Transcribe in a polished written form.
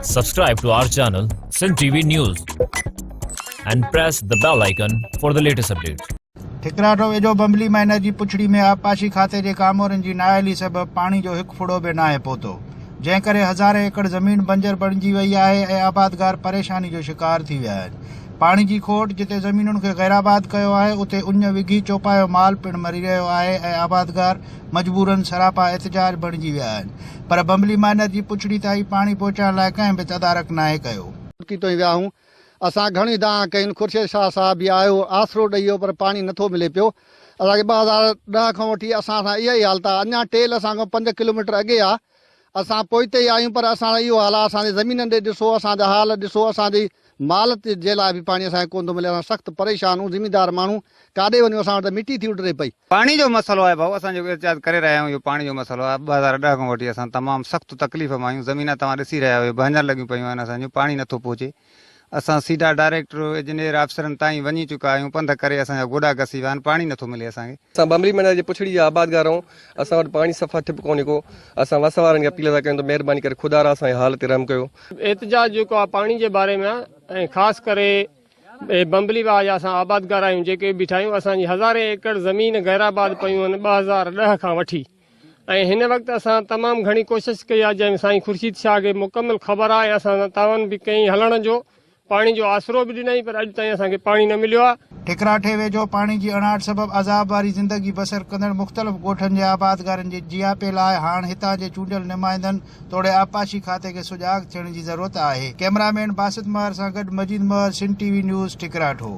Subscribe to our channel, Sin TV News, and press the bell icon for the latest updates. ठिकराटो वेझो बम्बली minor जी पुछड़ी में आपाशी खाते जे कामोरनि जी नाअहली सबबि पाणी जो हिकु फुड़ो बि नाहे पहुतो, जंहिं करे हज़ारे एकड़ ज़मीन बंजर बणिजी वई आहे ऐं आबादगार परेशानी जो शिकार थी विया आहिनि। पाणी जी खोट जिते ज़मीनुनि खे गैराबाद कयो आहे उते उञ विघी चोपायो माल पिणु मरी रहियो आहे ऐं आबादगार मजबूरन सरापा एहतिजाज बणिजी विया आहिनि। पर बम्बली माइनर जी पुछड़ी ताईं पाणी पहुचाइण लाइ कंहिं बि तदारक नाहे कयो। असां घणी दाह कयूं, खुर्शीद शाह साहब बि आयो, आसरो ॾेई वियो, पर पाणी नथो मिले पियो। असांखे 2010 खां वठी असां सां इहा ई हालत आहे। अञा टेल असां खां 5 किलोमीटर अॻे आहे, असां पोइते ई आहियूं, पर असां इहो हाल आहे। असांजे ज़मीननि ॾे ॾिसो, असांजा हाल ॾिसो, असांजी माल जे लाइ बि पाणी असांखे कोन थो मिले। असां सख़्तु परेशान आहियूं। ज़मीनदार माण्हू काॾे वञूं, असां वटि मिटी थी उॾरे पई। पाणी जो मसइलो आहे भाऊ, असां जेको एहतिजाज करे रहिया आहियूं, इहो पाणी जो मसइलो आहे। 2010 खां वठी असां तमामु सख़्तु तकलीफ़ में आहियूं। ज़मीन तव्हां ॾिसी रहिया आहियो, भंजर लॻियूं पियूं आहिनि, असांजो पाणी नथो पहुचे। असां सीधा डायरेक्टर इंजीनियर अफ़सरनि ताईं वञी चुका आहियूं, पंध करे असांजा गोॾा घसी विया आहिनि, पाणी नथो मिले असांखे। असां बम्बली माइनर जी पुछड़ी जा आबादगार आहियूं। असां वटि पाणी सफ़ा ठिप कोन्हे को। असां वस वारनि खे अपील था कयूं त महिरबानी करे खुदा रा असांजे हाल ते रहम कयो। एहतिजाज जेको आहे पाणी जे बारे में आहे, ऐं ख़ासि करे बम्बली वाह जा असां आबादगार आहियूं जेके बीठा आहियूं। असांजी हज़ारे एकड़ ज़मीन गैराबाद पयूं आहिनि 2010 खां वठी, ऐं हिन वक़्तु असां तमामु घणी कोशिशि कई आहे, जंहिं साईं खुर्शीद शाह खे मुकमिल ख़बर आहे। असां तव्हां बि कई हलण जो, पाणी जो आसरो बि ॾिनई, पर अॼु ताईं असांखे पाणी न मिलियो आहे। ठिकराठे वेझो पाणी जी अणाट सबबि अज़ाब वारी ज़िंदगी बसर कंदड़ मुख़्तलिफ़ ॻोठनि जे आबादगारनि जे जियापे लाइ हाणे हितां जे चूंडियल नुमाइंदनि तोड़े आपाशी खाते खे सुजाॻ थियण जी ज़रूरत आहे। कैमरामैन बासित महर सां गॾु मजीद महर, सिंध टीवी न्यूज़, ठिकराठो।